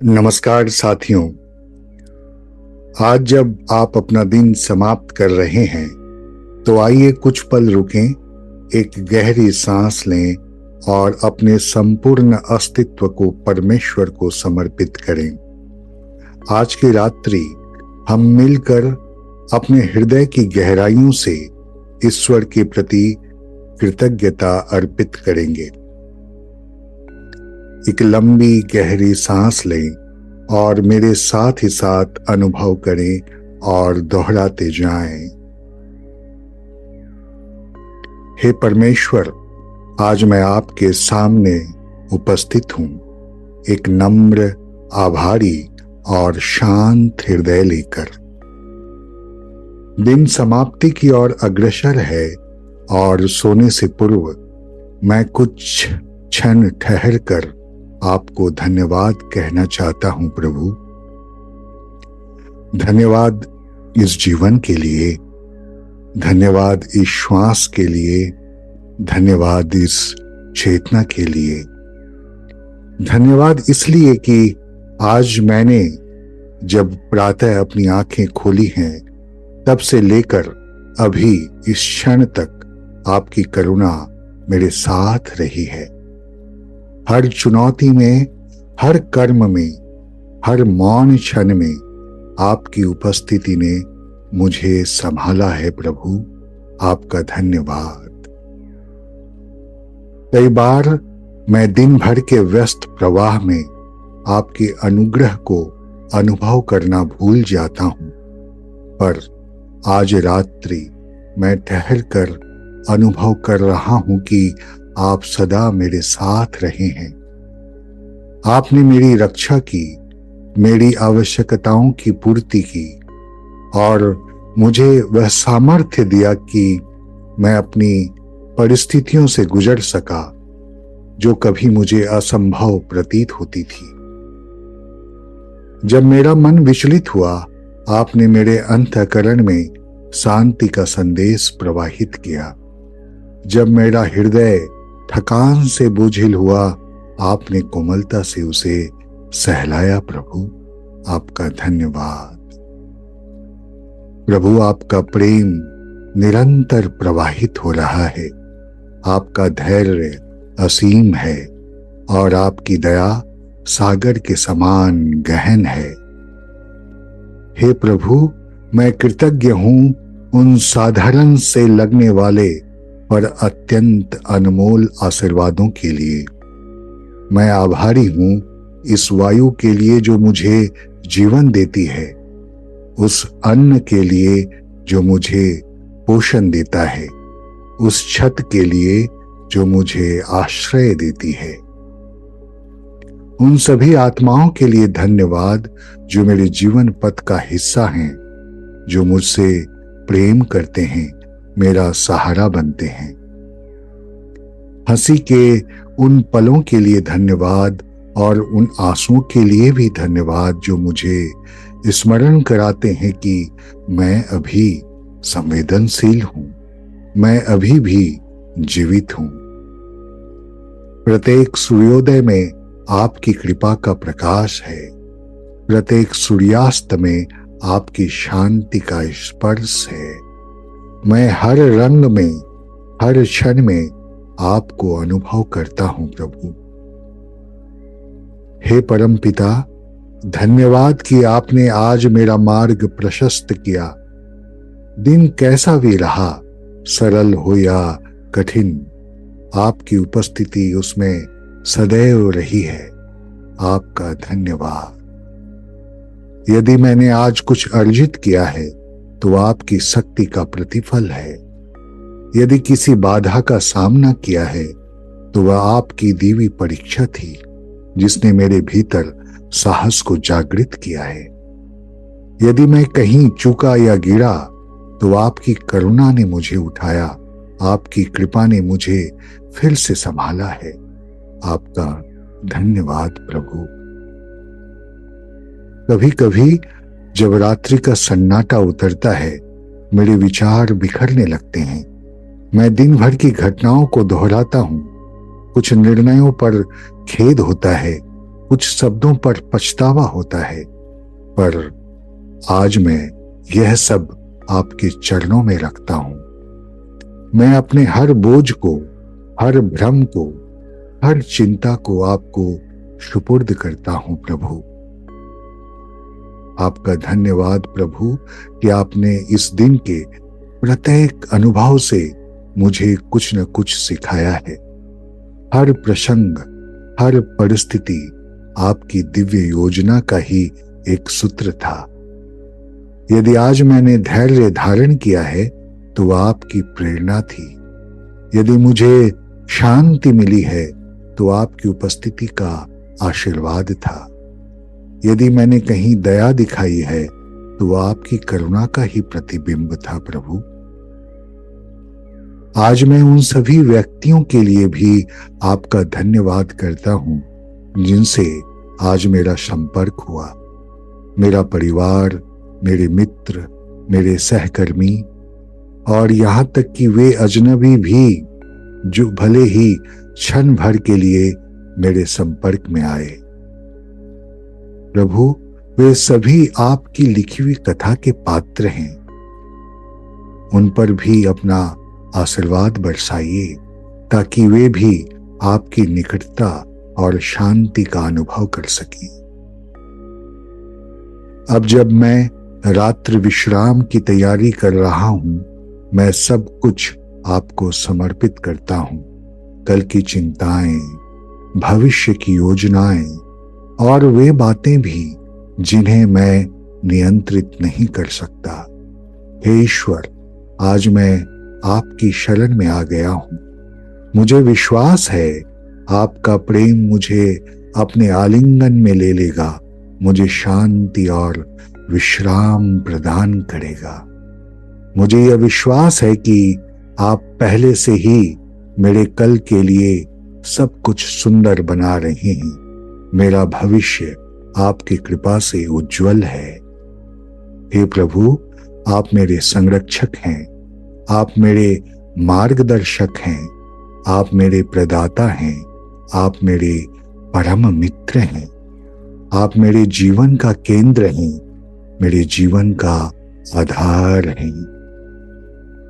नमस्कार साथियों। आज जब आप अपना दिन समाप्त कर रहे हैं तो आइए कुछ पल रुकें, एक गहरी सांस लें और अपने संपूर्ण अस्तित्व को परमेश्वर को समर्पित करें। आज की रात्रि हम मिलकर अपने हृदय की गहराइयों से ईश्वर के प्रति कृतज्ञता अर्पित करेंगे। एक लंबी गहरी सांस लें और मेरे साथ ही साथ अनुभव करें और दोहराते जाएं। हे परमेश्वर, आज मैं आपके सामने उपस्थित हूं, एक नम्र, आभारी और शांत हृदय लेकर। दिन समाप्ति की ओर अग्रसर है और सोने से पूर्व मैं कुछ क्षण ठहर कर आपको धन्यवाद कहना चाहता हूं। प्रभु, धन्यवाद इस जीवन के लिए, धन्यवाद इस श्वास के लिए, धन्यवाद इस चेतना के लिए। धन्यवाद इसलिए कि आज मैंने जब प्रातः अपनी आंखें खोली हैं तब से लेकर अभी इस क्षण तक आपकी करुणा मेरे साथ रही है। हर चुनौती में, हर कर्म में, हर मौन क्षण में आपकी उपस्थिति ने मुझे संभाला है। प्रभु, आपका धन्यवाद। कई बार मैं दिन भर के व्यस्त प्रवाह में आपके अनुग्रह को अनुभव करना भूल जाता हूं, पर आज रात्रि मैं ठहर कर अनुभव कर रहा हूं कि आप सदा मेरे साथ रहे हैं। आपने मेरी रक्षा की, मेरी आवश्यकताओं की पूर्ति की और मुझे वह सामर्थ्य दिया कि मैं अपनी परिस्थितियों से गुजर सका जो कभी मुझे असंभव प्रतीत होती थी। जब मेरा मन विचलित हुआ, आपने मेरे अंतःकरण में शांति का संदेश प्रवाहित किया। जब मेरा हृदय थकान से बोझिल हुआ, आपने कोमलता से उसे सहलाया। प्रभु, आपका धन्यवाद। प्रभु, आपका प्रेम निरंतर प्रवाहित हो रहा है, आपका धैर्य असीम है और आपकी दया सागर के समान गहन है। हे प्रभु, मैं कृतज्ञ हूं उन साधारण से लगने वाले पर अत्यंत अनमोल आशीर्वादों के लिए। मैं आभारी हूं इस वायु के लिए जो मुझे जीवन देती है, उस अन्न के लिए जो मुझे पोषण देता है, उस छत के लिए जो मुझे आश्रय देती है। उन सभी आत्माओं के लिए धन्यवाद जो मेरे जीवन पथ का हिस्सा हैं, जो मुझसे प्रेम करते हैं, मेरा सहारा बनते हैं। हंसी के उन पलों के लिए धन्यवाद और उन आंसुओं के लिए भी धन्यवाद जो मुझे स्मरण कराते हैं कि मैं अभी संवेदनशील हूं, मैं अभी भी जीवित हूं। प्रत्येक सूर्योदय में आपकी कृपा का प्रकाश है, प्रत्येक सूर्यास्त में आपकी शांति का स्पर्श है। मैं हर रंग में, हर क्षण में आपको अनुभव करता हूं। प्रभु, हे परम पिता, धन्यवाद कि आपने आज मेरा मार्ग प्रशस्त किया। दिन कैसा भी रहा, सरल हो या कठिन, आपकी उपस्थिति उसमें सदैव रही है। आपका धन्यवाद। यदि मैंने आज कुछ अर्जित किया है तो आपकी शक्ति का प्रतिफल है। यदि किसी बाधा का सामना किया है तो वह आपकी दी हुई परीक्षा थी जिसने मेरे भीतर साहस को जागृत किया है। यदि मैं कहीं चूका या गिरा तो आपकी करुणा ने मुझे उठाया, आपकी कृपा ने मुझे फिर से संभाला है। आपका धन्यवाद प्रभु। कभी कभी जब रात्रि का सन्नाटा उतरता है, मेरे विचार बिखरने लगते हैं। मैं दिन भर की घटनाओं को दोहराता हूं। कुछ निर्णयों पर खेद होता है, कुछ शब्दों पर पछतावा होता है, पर आज मैं यह सब आपके चरणों में रखता हूं। मैं अपने हर बोझ को, हर भ्रम को, हर चिंता को आपको सुपुर्द करता हूं प्रभु। आपका धन्यवाद प्रभु कि आपने इस दिन के प्रत्येक अनुभव से मुझे कुछ न कुछ सिखाया है। हर प्रसंग, हर परिस्थिति आपकी दिव्य योजना का ही एक सूत्र था। यदि आज मैंने धैर्य धारण किया है तो वह आपकी प्रेरणा थी। यदि मुझे शांति मिली है तो आपकी उपस्थिति का आशीर्वाद था। यदि मैंने कहीं दया दिखाई है तो वह आपकी करुणा का ही प्रतिबिंब था प्रभु। आज मैं उन सभी व्यक्तियों के लिए भी आपका धन्यवाद करता हूं जिनसे आज मेरा संपर्क हुआ। मेरा परिवार, मेरे मित्र, मेरे सहकर्मी और यहां तक कि वे अजनबी भी जो भले ही क्षण भर के लिए मेरे संपर्क में आए। प्रभु, वे सभी आपकी लिखी हुई कथा के पात्र हैं। उन पर भी अपना आशीर्वाद बरसाइए ताकि वे भी आपकी निकटता और शांति का अनुभव कर सकें। अब जब मैं रात्रि विश्राम की तैयारी कर रहा हूं, मैं सब कुछ आपको समर्पित करता हूं। कल की चिंताएं, भविष्य की योजनाएं और वे बातें भी जिन्हें मैं नियंत्रित नहीं कर सकता। हे ईश्वर, आज मैं आपकी शरण में आ गया हूं। मुझे विश्वास है आपका प्रेम मुझे अपने आलिंगन में ले लेगा, मुझे शांति और विश्राम प्रदान करेगा। मुझे यह विश्वास है कि आप पहले से ही मेरे कल के लिए सब कुछ सुंदर बना रहे हैं। मेरा भविष्य आपकी कृपा से उज्जवल है। हे प्रभु, आप मेरे संरक्षक हैं, आप मेरे मार्गदर्शक हैं, आप मेरे प्रदाता हैं, आप मेरे परम मित्र हैं, आप मेरे जीवन का केंद्र हैं, मेरे जीवन का आधार हैं।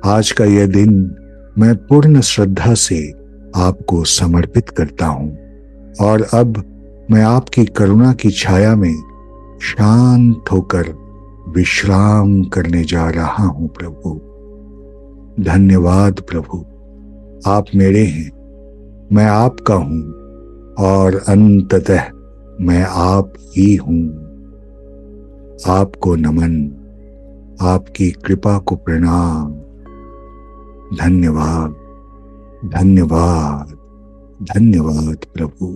आज का यह दिन मैं पूर्ण श्रद्धा से आपको समर्पित करता हूं और अब मैं आपकी करुणा की छाया में शांत होकर विश्राम करने जा रहा हूं प्रभु। धन्यवाद प्रभु, आप मेरे हैं, मैं आपका हूं और अंततः मैं आप ही हूं। आपको नमन, आपकी कृपा को प्रणाम। धन्यवाद, धन्यवाद, धन्यवाद प्रभु।